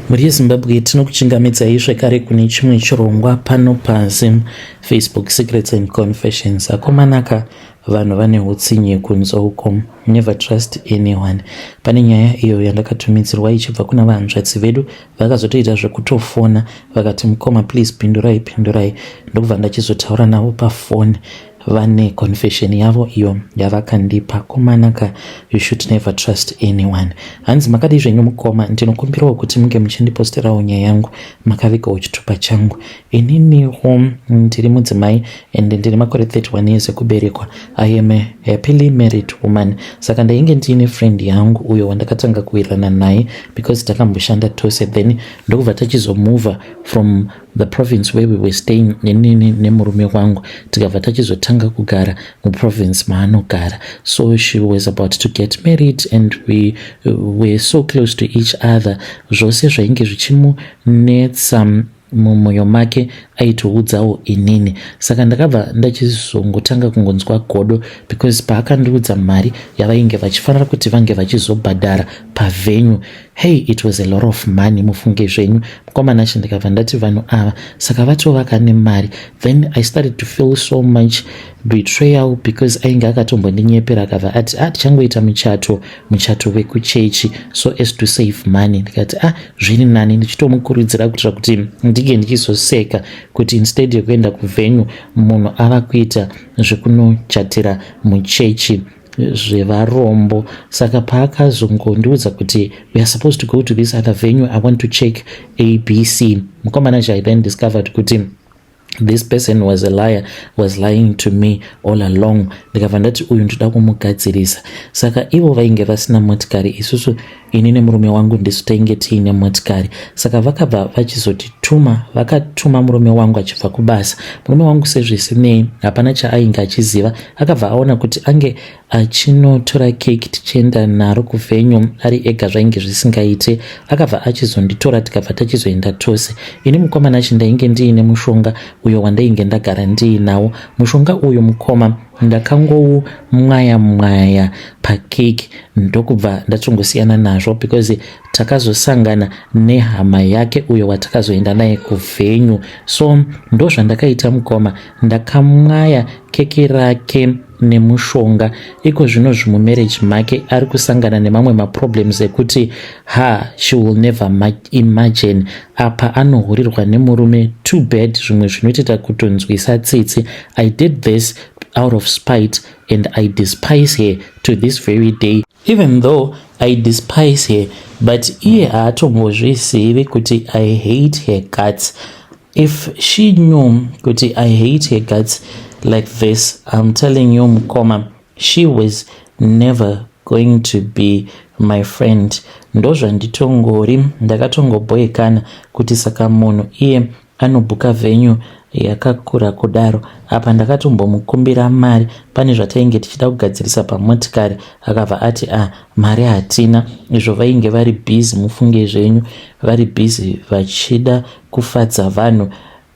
Muri yeZimbabwe tinokuchingamidzai zvekare kune chimwe chirongwa pano paZim Facebook Secrets and Confessions. Akomanaka vanhu vane utsinye kunzwa uko. Never trust anyone. Pane nyaya iyo yandakatumidzirwa ichibva kuna vahanzvadzi vedu vakazotoita zvekutofona vakati mukoma please pindurai. Ndokubva ndachizotaura navo pafoni vane confession yavo iyo yavakandipa. Komanaka, you should never trust anyone. Hanzi makadi zvenyu mukoma, ndinokumbirawo kuti munge muchindiposterawo nyaya yangu makavigawo chitupa changu. Ininiwo ndiri mudzimai and ndiri makore 31 years ekuberekwa. I am a happily married woman. Saka ndainge ndiine friend yangu uyo wandakatanga kuwirirana naye because takamboshanda tose, then ndokubva tachizomova from the province where we were staying nemurume wangu tikabva tachizotanga kugara muprovince maanogara. So she was about to get married and we were so close to each other. Zvose zvainge zvichimunetsa mumwoyo make aitoudzawo inini. Saka ndakabva ndachizongotanga kungonzwa godo because paakandiudza mari yavainge vachifanira kuti vange vachizobhadhara pavenue. Hey, it was a lot of money. Mufunge zvenyu mukomana nacho ndikabva ndati vanhu ava saka vatovaka nemari. Then I started to feel so much betrayal because ainge akatombondinyepera akabva ati tichangoita muchato wekuchechi so as to save money. Ndikati zviri nani, ndichitomukurudzira kuitira kuti ndige ndichizoseka kuti instead yekuenda kuvenue munhu ava kuita zvekunochatira muchechi zvevarombo. Saka paakazongondiudza kuti we are supposed to go to this other venue, I want to check ABC. Mukomana I then discovered kuti this person was a liar, was lying to me all along. Ndikabva ndati uyu ndoda kumugadzirisa. Saka ivo vainge vasina motikari, isusu ini nemurume wangu ndisu tainge tiine motikari. Saka vakabva vachizotituma, vakatuma murume wangu achibva kubasa. Murume wangu sezvisinei hapana chaainge achiziva, akabva aona kuti ange achinotora keki tichienda naro kuvenue ari ega zvainge zvisingaite. Akabva achizonditora tikabva tachizoenda tose. Ini mukoma nacho ndainge ndiine mushonga uyo wandainge ndagara ndiinawo. Mushonga uyo mukoma ndakangoumwaya pakeki ndokubva ndachongosiyana nazvo because takazosangana nehama yake uyo watakazoenda naye kuvenue. So ndo zvandakaita mukoma, ndakamwaya keki rake nemushonga. Iko zvino zvimumarriage make ari kusangana nemamwe maproblems ekuti she will never imagine. Apa anohurirwa nemurume too bad, zvimwe zvinoita kutonzwisa tsitsi. I did this out of spite and I despise her to this very day. Even though I despise her, but iye haatombozvizivi kuti I hate her guts. If she knew kuti I hate her guts like this, I'm telling you mukoma, she was never going to be my friend. Ndozva nditongori ndakatongoboekana kuti saka munhu iye anobhuka venue yakakura kudaro. Apa ndakatombomukumbira mari, pane zvatainge tichida kugadzirisa pamotikari akabva ati mari hatina. Izvo vainge vari busy, mufunge zvenyu, vari busy vachida kufadza vanhu,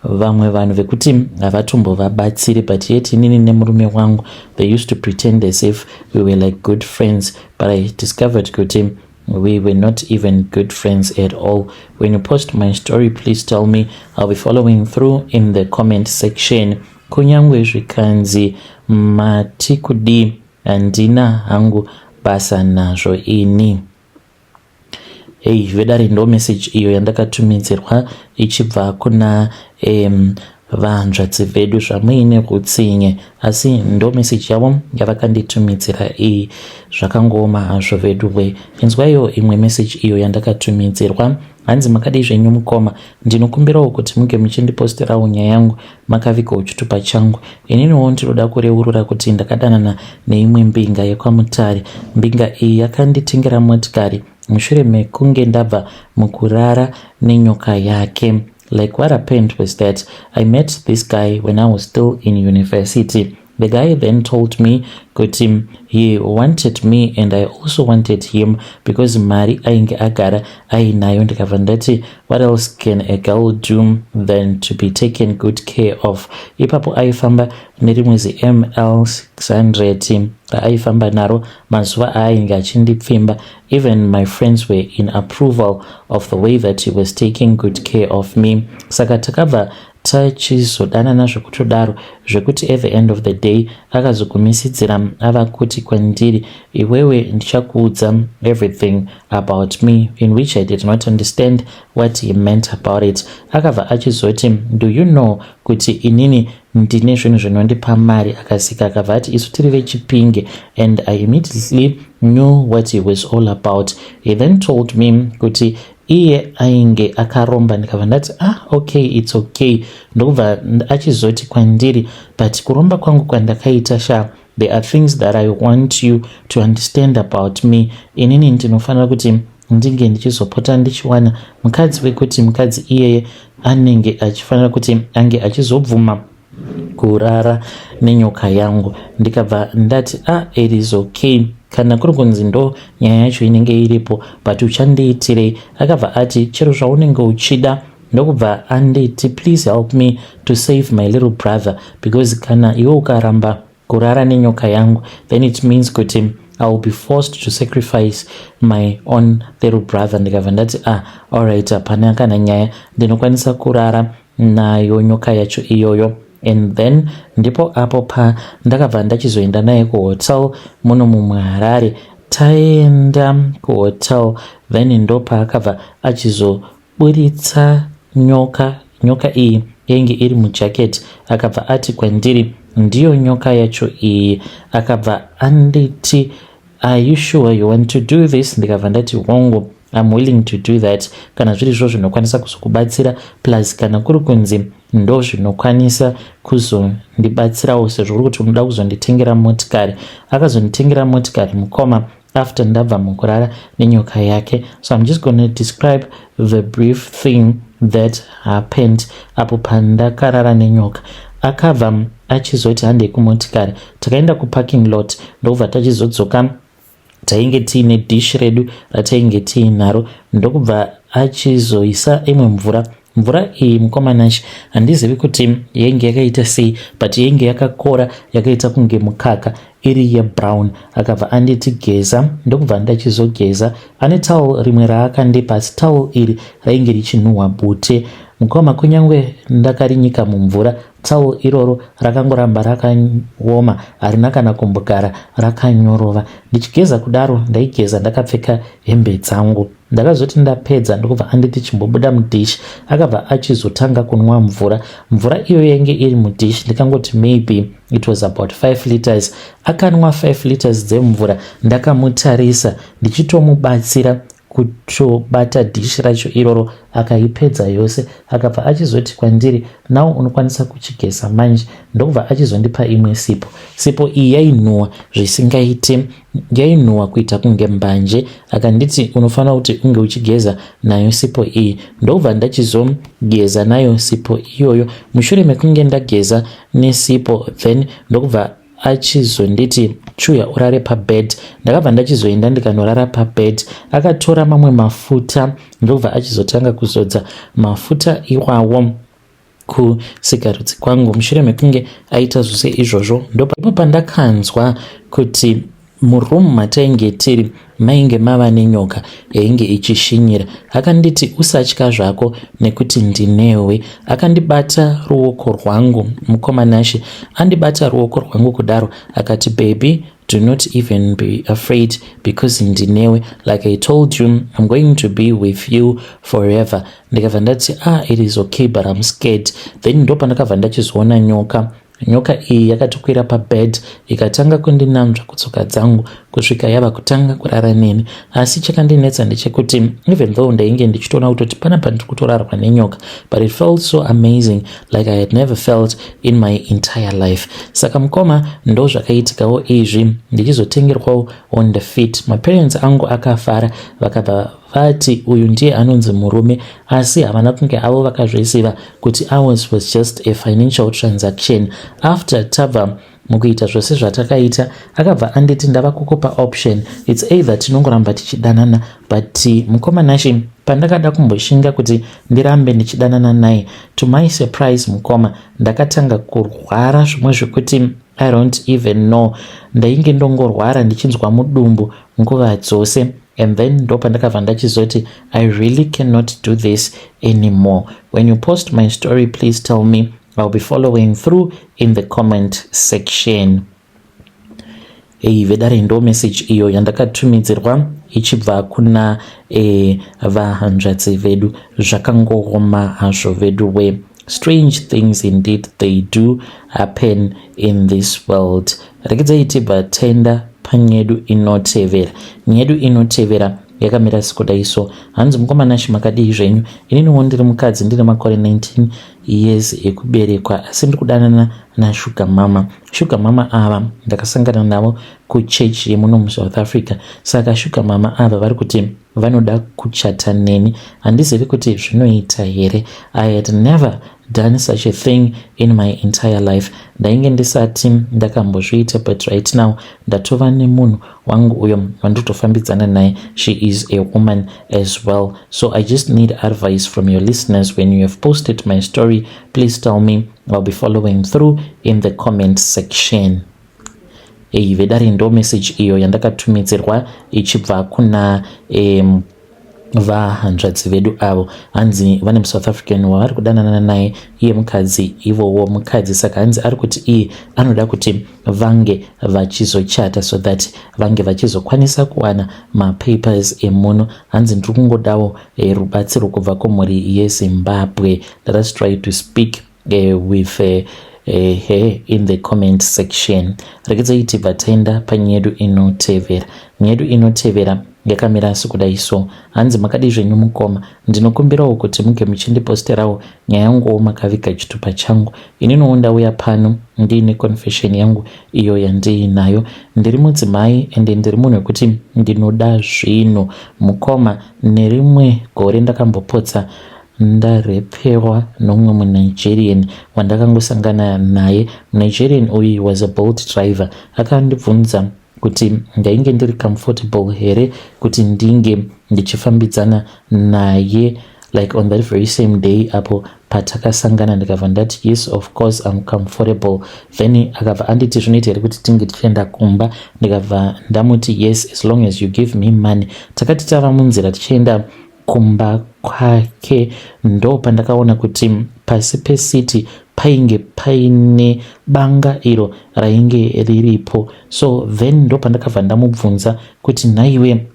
vamwe vanhu vekuti havatombovabatsiri. But yet inini nemurume wangu, they used to pretend as if we were like good friends, but I discovered kuti we were not even good friends at all. When you post my story, please tell me. I'll be following through in the comment section. Kunyangwe zvikanzi matikudi handina hangu basa nazvo ini. Hey, vedari ndo message iyo yandakatumidzirwa ichibva kuna vahanzvadzi vedu zvamuine kutsinye, asi ndo message yavo yavakanditumidzira iyi. Zvakangooma hazvo vedu we. Inzwaiwo imwe message iyo yandakatumidzirwa. Hanzi makadi zvenyu mukoma, ndinokumbirawo kuti munge muchindiposterawo nyaya yangu makavigawo chitupa changu. Ininiwo ndinoda kureurura kuti ndakadanana neimwe mbinga yekwamutare. Mbinga iyi yakanditengera motikari mushure mekunge ndabva mukurara nenyoka yake. Like what happened was that I met this guy when I was still in university. The guy then told me kuti he wanted me and I also wanted him because mari ainge agara ainayo. Ndikabva ndati what else can a girl do than to be taken good care of. Ipapo aifamba nerimwe ML 600 aifamba naro mazuva ainge achindipfimba. Even my friends were in approval of the way that he was taking good care of me. Saka takabva tachizodanana zvekutodaro zvekuti at the end of the day akazogumisidzira ava kuti kwandiri iwewe ndichakuudza everything about me, in which I did not understand what he meant about it. Akabva achizoti do you know kuti inini ndine zvinhu zvinondipa mari. Akasika akabva ati isu tiri vechipinge, and I immediately knew what he was all about. He then told me kuti iye ainge akaromba. Ndikabva ndati okay, it's okay. Ndokubva achizoti kwandiri but kuromba kwangu kwandakaita there are things that I want you to understand about me. Inini ndinofanira kuti ndinge ndichizopota ndichiwana mukadzi wekuti mukadzi iyeye anenge achifanira kuti ange achizobvuma kurara nenyoka yangu. Ndikabva ndati it is okay, kana kuri kunzi ndo nyaya yacho inenge iripo but uchandiitirei. Akabva ati chero zvaunenge uchida. Ndokubva anditi please help me to save my little brother, because kana iwe ukaramba kurara nenyoka yangu then it means kuti I will be forced to sacrifice my own little brother. Ndikabva ndati alright, hapana kana nyaya, ndinokwanisa kurara nayo nyoka yacho iyoyo. And then ndipo apo pa ndakabva ndachizoenda naye kuhotel muno muHarare. Taenda kuhotel then ndopa akabva achizoburitsa nyoka iyi yenge iri mujacket. Akabva ati kwandiri ndiyo nyoka yacho iyi. Akabva anditi are you sure you want to do this? Ndikabva ndati hongu, I'm willing to do that kana zviri zvo zvinokwanisa kuzokubatsira, plus kana kuri kunzi ndo zvinokwanisa kuzondibatsirawo sezvo uri kuti unoda kuzonditengera motikari. Akazonditengera motikari mukoma after ndabva mukurara nenyoka yake. So I'm just going to describe the brief thing that happened apo pandakarara nenyoka. Akabva achizoti handei kumotikari, takaenda kuparking lot. Ndobva tachizodzoka tainge tiine dish redu ratainge tiinaro. Ndokubva achizoisa imwe mvura iyi mukomanashi handizivi kuti yenge yakaita sei but yenge yakakora yakaita kunge mukaka iri yebrown. Akabva anditi geza. Ndokubva ndachizogeza. Ane towel rimwe raakandipa asi towel iri rainge richinhuhwa bute. Mukoma kunyange ndakarinyika mumvura towel iroro rakangoramba rakaoma, harina kana kumbogara rakanyorova. Ndichigeza kudaro ndaigeza ndakapfeka hembe dzangu. Ndakazoti ndapedza ndokubva anditi chimbobuda mudish. Akabva achizotanga kunwa mvura iyo yenge iri mudish. Ndikangoti maybe it was about 5 liters. Akanwa 5 liters dzemvura. Ndakamutarisa ndichitomubatsira kutobata dish racho iroro. Akaipedza yose. Akabva achizoti kwandiri now unokwanisa kuchigeza manje. Ndokubva achizondipa imwe sipo iyi yainhuhwa zvisingaite, yainhuhwa kuita kunge mbanje. Akanditi unofanira kuti unge uchigeza nayo sipo iyi. Ndokubva ndachizogeza nayo sipo iyoyo. Mushure mekunge ndageza nesipo then ndokubva achizonditi chuya urare pabed. Ndakabva ndachizoenda ndikanorara pabed. Akatora mamwe mafuta. Ndokubva achizotanga kuzodza mafuta iwawo kusigarudzi kwangu. Mushure mekunge aita zvose izvozvo ndopapo pandakanzwa kuti muroom matainge tiri mainge mava nenyoka yainge ichishinyira. Akanditi usatya zvako nekuti ndinewe. Akandibata ruoko rwangu mukomanashi, andibata ruoko rwangu kudaro akati baby do not even be afraid because ndinewe, like I told you I'm going to be with you forever. Ndikabva ndati it is okay but I'm scared. Then ndopa ndakabva ndachizoona nyoka iyi yakatokwira pabed ikatanga kundinamdzva kutsoka dzangu kusvika yava kutanga kurara neni. Asi chakandinetsa ndechekuti even though ndainge ndichitoona kutoti panapa ndiri kutorarwa nenyoka but it felt so amazing like I had never felt in my entire life. Saka mukoma ndo zvakaitikawo izvi ndichizotengerwawo on the feet. My parents angu akafara vakabva vati uyu ndiye anonzi murume, asi havana kunge avo vakazviziva kuti ours was just a financial transaction. After tabva mukuita zvose zvatakaita akabva anditi ndava kukupa option, it's either tinongoramba tichidanana. But mukomanashi pandakada kumboshinga kuti ndirambe ndichidanana naye, to my surprise mukoma ndakatanga kurwara zvimwe zvekuti I don't even know. Ndainge ndongorwara ndichinzwa mudumbu nguva dzose, and then ndo pandakabva ndachizoti I really cannot do this anymore. When you post my story, please tell me. I'll be following through in the comment section. Vedare ndo message iyo yandakatumidzirwa ichibva kuna vahanzvadzi vedu. Zvakangoroma hazvo vedu we. Strange things indeed they do happen in this world. Rekedzai tibva tenda panyedu inotevera. Nyedu inotevera yakamira sikudaiso. Hanzi mukomanashi makadii zvenyu? Ininiwo ndiri mukadzi ndine makore 19 years ekuberekwa, asi ndiri kudanana nashuga mama. Shuga mama ava ndakasangana navo kuchechi yemuno muSouth Africa. Saka shuga mama ava vari kuti vanoda kuchata neni. Handizivi kuti zvinoita here. I had never done such a thing in my entire life. Ndainge ndisati ndakambozviita, but right now ndatova nemunhu wangu uyo wandotofambidzana naye. She is a woman as well. So I just need advice from your listeners. When you have posted my story, please tell me. I'll be following through in the comment section. Vedare ndo message iyo yandakatumidzirwa ichibva kuna vahanzvadzi vedu avo. Hanzi vane muSouth African wavari kudanana naye, iye mukadzi ivowo mukadzi. Saka hanzi ari kuti iye anoda kuti vange vachizochata so that vange vachizokwanisa kuwana mapapers emuno. Hanzi ndiri kungodawo rubatsiro kubva kumhuri yeZimbabwe. Let us try to speak with here in the comment section. Rekedzai tibva taenda panyedu inotevera. Nyedu inotevera yakamira sikudaiso. Hanzi makadii zvenyu mukoma? Ndinokumbirawo kuti muge muchindiposterawo nyaya yanguwo makaviga chitupa changu. Ininiwo ndauya pano ndiine confession yangu iyo yandiinayo. Ndiri mudzimai ende ndiri munhu wekuti ndinoda zvinhu mukoma. Nerimwe gore ndakambopotsa ndarepewa nomwe muNigerian wandakangosangana naye. Nigerian uyu was a Bolt driver. Akandibvunza kuti ndainge ndiri comfortable here kuti ndinge ndichifambidzana naye like on that very same day apo patakasangana. Ndikabva ndati yes of course I'm comfortable. Then akabva anditi zvinoita here kuti tinge tichienda kumba. Ndikabva ndamuti yes as long as you give me money. Takati tava munzira tichienda kumba kwake ndo pandakaona kuti pasi pesiti painge paine banga iro rainge riripo. So then ndo pandakabva ndamubvunza kuti naiwe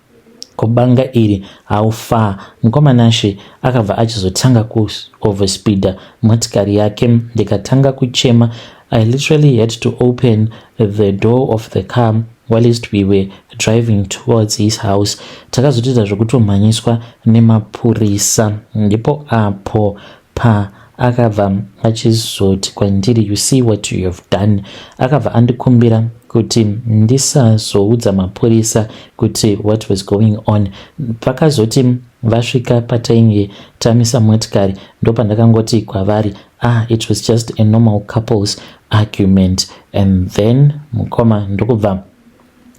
kubanga iri haufa. Mukomanashi akabva achizotanga ku overspeeda motikari yake. Ndikatanga kuchema. I literally had to open the door of the car whilst we were driving towards his house. Takazotiza zvokutomhanyiswa nemapurisa. Ndipo apo akabva achizoti kwandiri you see what you have done. Akabva andikumbira kuti ndisazoudza mapurisa kuti what was going on. Pakazoti vasvika patainge tamisa motikari ndo pandakangoti kwavari it was just a normal couples argument. And then mukoma ndokubva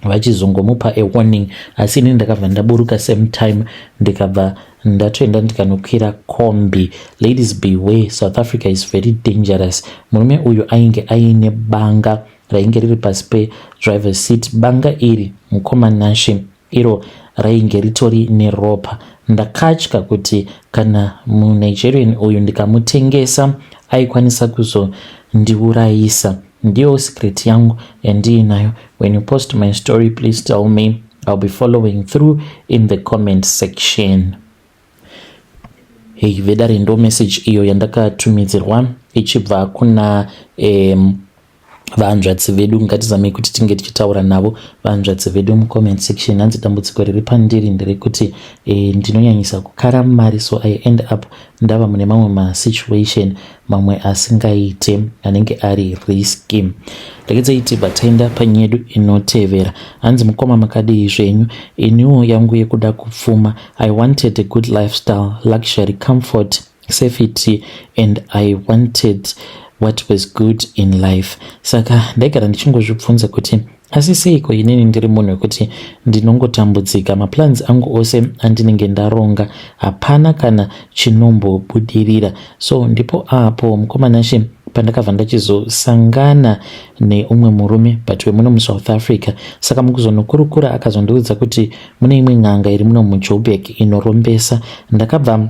vachizongomupa a warning. Asi ini ndakabva ndaburuka same time ndikabva ndatoenda ndikanokwira kombi. Ladies beware, South Africa is very dangerous. Murume uyu ainge aine banga rainge riri pasi pe-driver seat. Banga iri mukomanashi iro rainge ritori neropa. Ndakatya kuti kana muNigerian uyu ndikamutengesa aikwanisa kuzondiurayisa. Ndiyo secret yangu yandiinayo. When you post my story, please tell me. I'll be following through in the comment section. Vedare ndo message iyo yandakatumidzirwa ichibva kuna vahanzvadzi vedu. Ngatizamei kuti tinge tichitaura navo vahanzvadzi vedu mucomment section. Hanzi dambudziko riri pandiri nderekuti ndinonyanyisa kukara mari, so I end up ndava mune mamwe masituation mamwe asingaite anenge ari risky. Rekedzai tibva taenda panyedu inotevera. Hanzi mukoma makadii zvenyu? Iniwo yangu yekuda kupfuma. I wanted a good lifestyle, luxury, comfort, safety, and I wanted what was good in life. Saka ndaigara ndichingozvibvunza kuti asi seiko inini ndiri munhu wekuti ndinongotambudzika, maplans angu ose andinenge ndaronga hapana kana chinombobudirira. So ndipo apo mukomanashe pandakabva ndachizosangana neumwe murume but wemuno muSouth Africa. Saka mukuzonokurukura akazondiudza kuti mune imwe n'anga iri muno muJoburg inorumbesa. Ndakabva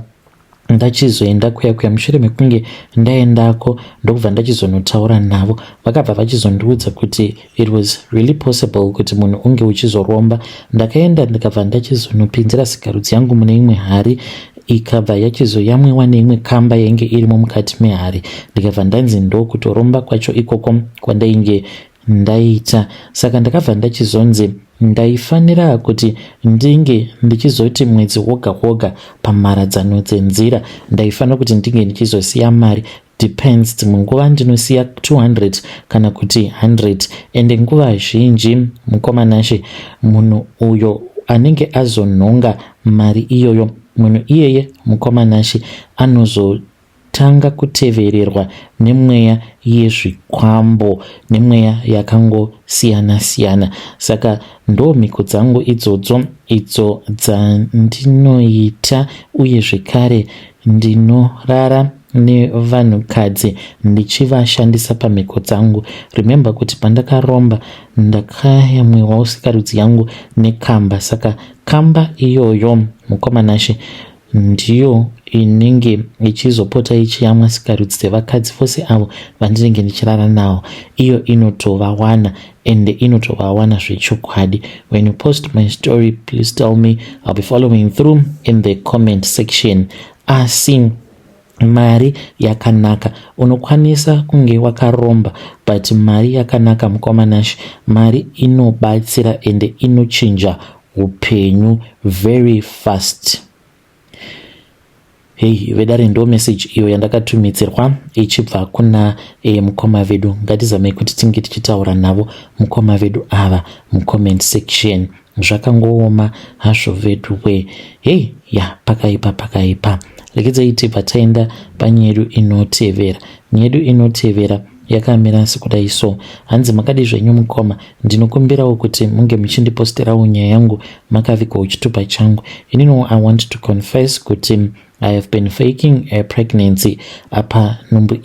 ndachizoenda kuya mushure mekunge ndaendako ndokubva ndachizonotaura navo. Vakabva vachizondiudza kuti it was really possible kuti munhu unge uchizoromba. Ndakaenda ndikabva ndachizonopinzira sikarudzi yangu mune imwe hari, ikabva yachizoyamwiwa neimwe kamba yainge irimo mukati mehari. Ndikabva ndanzi ndokutoromba kwacho ikoko kwandainge ndaita. Saka ndakabva ndachizonzi ndaifanira kuti ndinge ndichizoti mwedzi woga woga pamharadzano dzenzira ndaifanira kuti ndinge ndichizosiya mari. Depends, dzimwe nguva ndinosiya 200 kana kuti 100. Ende nguva zhinji mukomanashe munhu uyo anenge azonhonga mari iyoyo, munhu iyeye mukomanashe anozotanga kutevererwa nemweya yezvikwambo, nemweya yakangosiyana siyana. Saka ndo mhiko dzangu idzodzo idzo dzandinoita, uye zvekare ndinorara nevanhukadzi ndichivashandisa pamhiko dzangu. Remember kuti pandakaromba ndakayamwiwawo sikarudzi yangu nekamba. Saka kamba iyoyo mukomanashe ndiyo inenge ichizopota ichiyamwa sikarudzi dzevakadzi vose avo vandinenge ndichirara navo. Iyo inotovawana, ende inotovawana zvechokwadi. When you post my story, please tell me. I'll be following through in the comment section. Asi mari yakanaka, unokwanisa kunge wakaromba but mari yakanaka mukomanashe, mari inobatsira ende inochinja upenyu very fast. Hey, vedare ndo message iyo yandakatumidzirwa ichibva kuna mukoma vedu. Ngatizamei kuti tinge tichitaura navo mukoma vedu ava mucomment section. Zvakangooma hazvo vedu we. Hey, ya pakaipa. Legedzai tibva taenda panyedu inotevera. Nyedu inotevera yakamira sekudai so. Hanzi makadi zvenyu mukoma, ndinokumbirawo kuti munge muchindiposterawo nyaya yangu makavigwa chitupa changu. You know, I want to confess kuti I have been faking a pregnancy. Apa numbu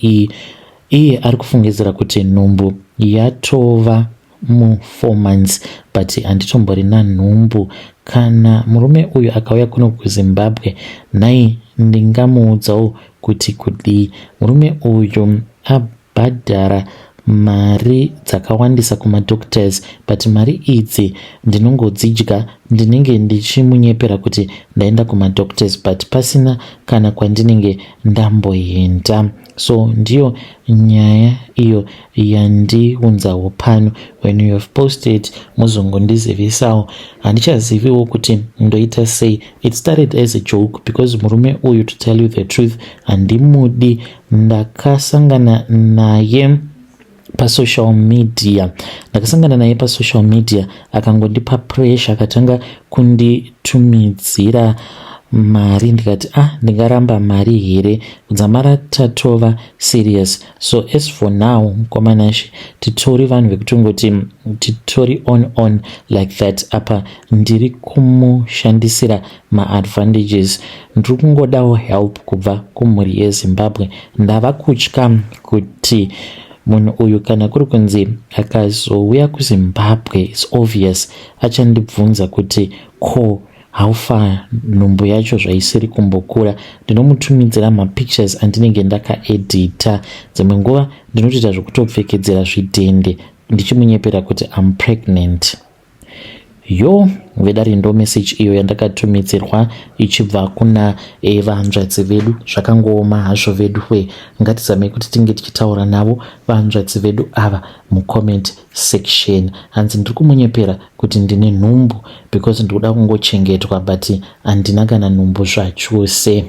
iye ari kufungidzira kuti numbu yatova mu 4 months but anditomborina nhumbu. Kana murume uyu akauya kuno kuZimbabwe, nai ndingamuudzawo kuti kudii. Murume uyu abhadhara mari dzakawandisa kumadoctors but mari idzi ndinongodzidya. Ndinenge ndichimunyepera kuti ndaenda kumadoctors but pasina kana kwandinenge ndamboenda. So ndiyo nyaya iyo yandiunzawo pano. When you have posted muzongondizivisawo. Handichaziviwo kuti ndoita sei. It started as a joke because murume uyu, to tell you the truth, handimudi. Ndakasangana naye pasocial media, akangondipa pressure, akatanga kunditumidzira mari. Ndikati ndingaramba mari here, kudzamara tatova serious. So as for now mukomanashe titori vanhu vekutongoti titori on like that. Apa ndiri kumushandisira maadvantages. Ndiri kungodawo help kubva kumhuri yeZimbabwe. Ndava kutya kuti munhu uyu kana kuri kunzi akazouya kuZimbabwe, it's obvious achandibvunza kuti ko how far nhumbu yacho zvaisiri kumbokura. Ndinomutumidzira mapictures andinenge ndakaedita. Dzimwe nguva ndinotoita zvekutopfekedzera zvidhende ndichimunyepera kuti I'm pregnant. Yo, vedare ndo message iyo yandakatumidzirwa ichibva kuna vahanzvadzi vedu. Zvakangooma hazvo vedu we. Ngatizamei kuti tinge tichitaura navo vahanzvadzi vedu ava mucomment section. Hanzi ndiri kumunyepera kuti ndine nhumbu because ndikuda kungochengetwa but handina kana nhumbu zvachose.